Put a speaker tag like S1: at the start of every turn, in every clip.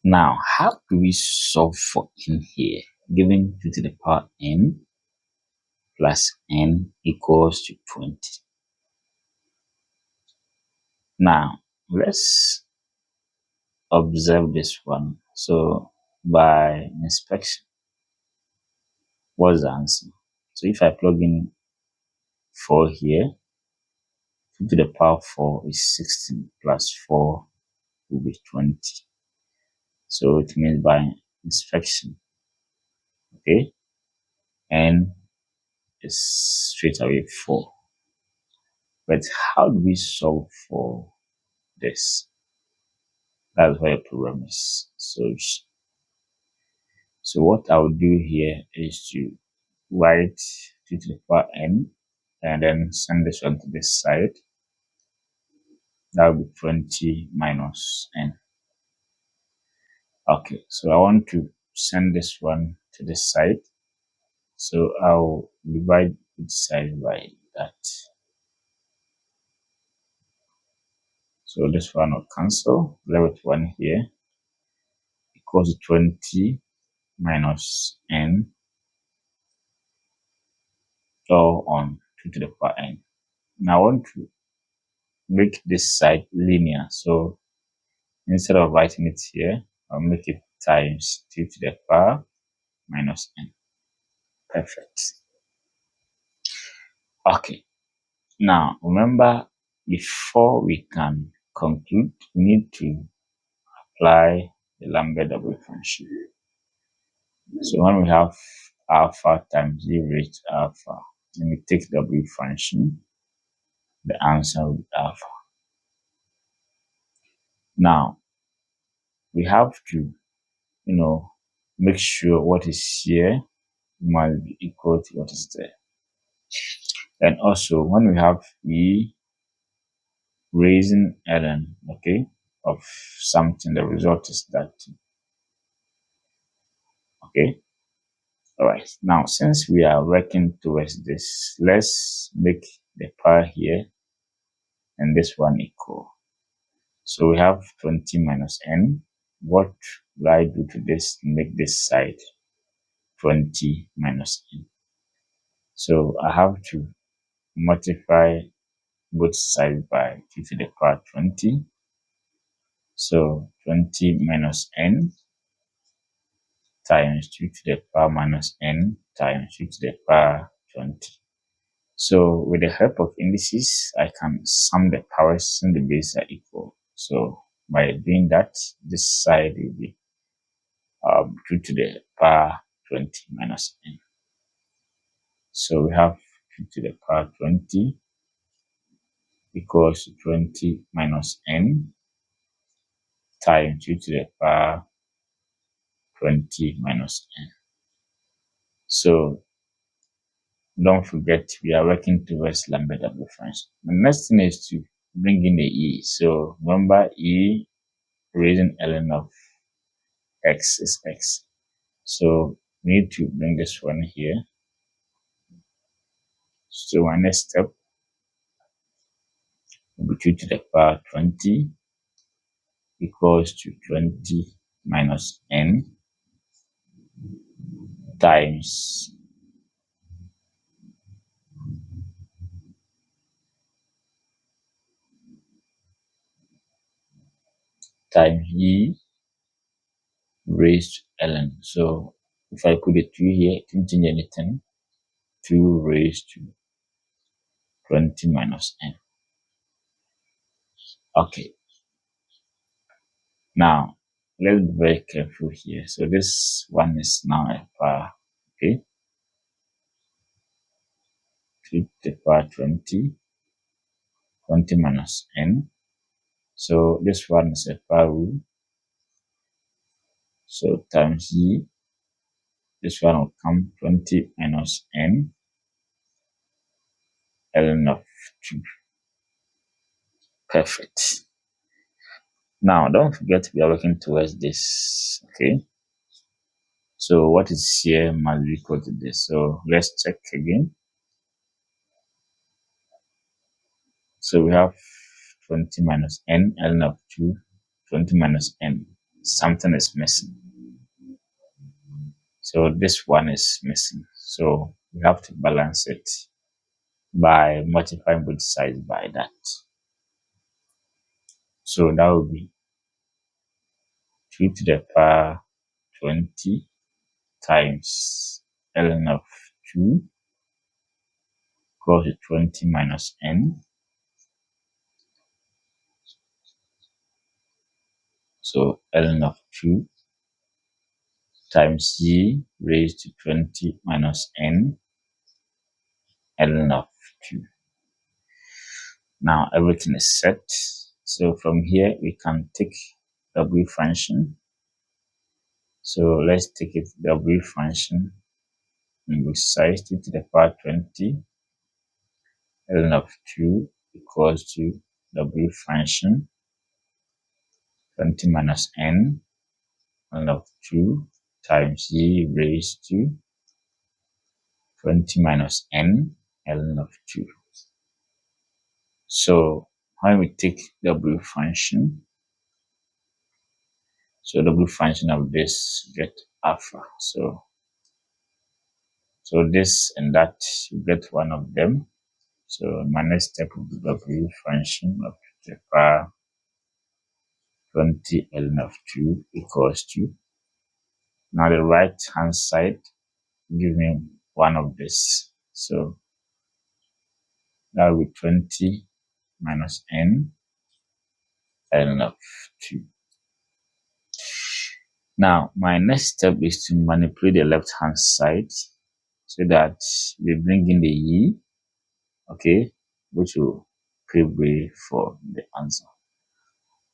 S1: Now, how do we solve for n here? Given 2 to the power n plus n equals to 20. Now, let's observe this one. So, by inspection, what's the answer? So, if I plug in 4 here, 2 to the power 4 is 16 plus 4 will be 20. So, it means by inspection, okay, n is straight away 4. But how do we solve for this? That's where the problem is. So what I'll do here is to write 2 to the power n and then send this one to this side. That will be 20 minus n. Okay, so I want to send this one to this side. So I'll divide each side by that. So this one will cancel. Left with 1 here equals 20 minus n all on 2 to the power n. Now I want to make this side linear. So instead of writing it here, I'll make it times 2 to the power minus n. Perfect. Okay. Now remember, before we can conclude, we need to apply the Lambert double function. So when we have alpha times e raised to alpha, and we take W function, the answer will be alpha. Now, we have to, make sure what is here must be equal to what is there. And also, when we have E raising ln, okay, of something, the result is that, okay. All right. Now, since we are working towards this, let's make the power here and this one equal. So we have 20 minus n. What will I do to this to make this side 20 minus n? So I have to multiply both sides by 2 to the power 20. So 20 minus n times 2 to the power minus n times 2 to the power 20. So with the help of indices, I can sum the powers and the base are equal. So by doing that, this side will be 2 to the power 20 minus n. So we have 2 to the power 20 equals to 20 minus n times 2 to the power 20 minus n. So don't forget, we are working towards Lambert double function. The next thing is to bring in the e. So remember, e raising ln of x is x. So we need to bring this one here. So our next step will be 2 to the power 20 equals to 20 minus n times e raised to ln. So if I put a 2 here, it didn't change anything. 2 raised to 20 minus n. Okay. Now, let's be very careful here. So this one is now a power, okay? 2 to the power 20, 20 minus n. So this one is a power rule. So times e, this one will come 20 minus n, ln of 2. Perfect. Now, don't forget we are working towards this, okay? So what is here must be equal to this. So let's check again. So we have 20 minus n, ln of 2, 20 minus n. something is missing. So this one is missing. So we have to balance it by multiplying both sides by that. So that will be 2 to the power 20 times ln of 2 equals to 20 minus n. So ln of 2 times e raised to 20 minus n ln of 2. Now everything is set. So from here we can take w function. So let's take it w function in both sides. 2 to the power 20 ln of 2 equals to w function 20 minus n ln of 2 times e raised to 20 minus n ln of 2. So when we take w function, so w function of this get alpha. So this and that, you get one of them. So my next step will be w function of the power 20 ln of 2 equals to. Now the right hand side give me one of this. So that will be 20 minus n ln of 2. Now my next step is to manipulate the left hand side so that we bring in the e, okay, which will pave way for the answer.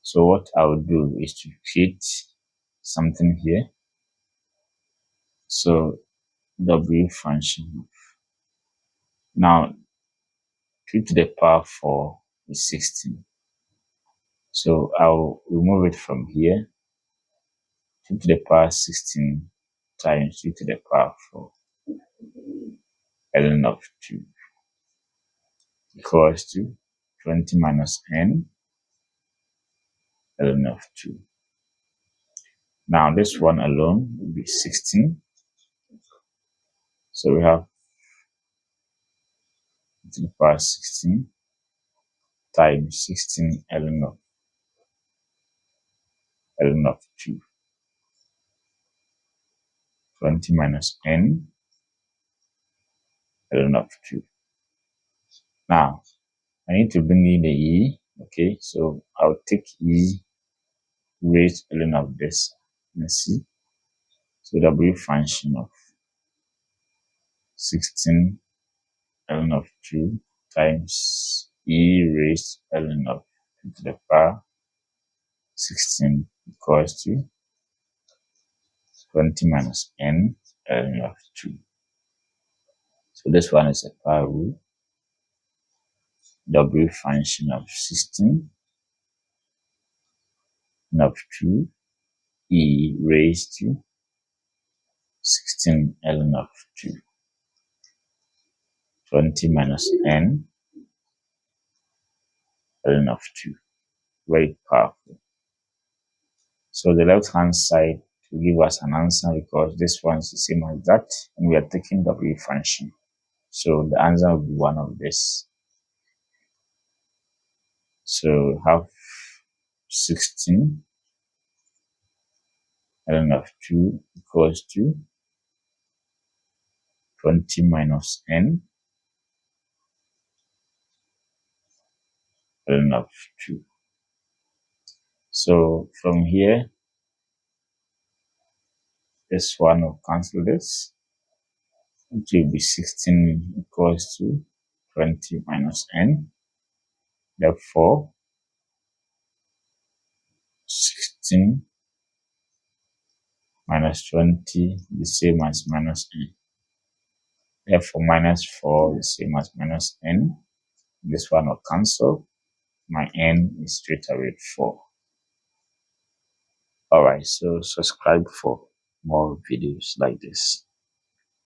S1: So what I will do is to create something here. So w function. Now 2 to the power 4 is 16. So I'll remove it from here. 2 to the power 16 times 2 to the power 4 ln of 2 equals to 20 minus n ln of 2. Now this one alone will be 16. So we have 2 to the power 16 times 16 ln of 2. 20 minus n ln of 2. Now I need to bring in the e. Okay, so I'll take e raised ln of this. Let's see. So w function of 16 ln of 2 times e raised ln of 2 to the power 16 equals to 20 minus n ln of 2. So this one is a power rule. W function of 16 ln of 2 e raised to 16 ln of 2. 20 minus n ln of 2. Very powerful. So the left hand side will give us an answer because this one is the same as that, and we are taking w function. So the answer will be one of this. So we have 16 ln of 2 equals to 20 minus n ln of 2. So from here, this one will cancel this. It will be 16 equals to 20 minus n. Therefore, 16 minus 20 the same as minus n. Therefore, minus 4 the same as minus n. This one will cancel. My n is straight away 4. Alright, so subscribe for more videos like this.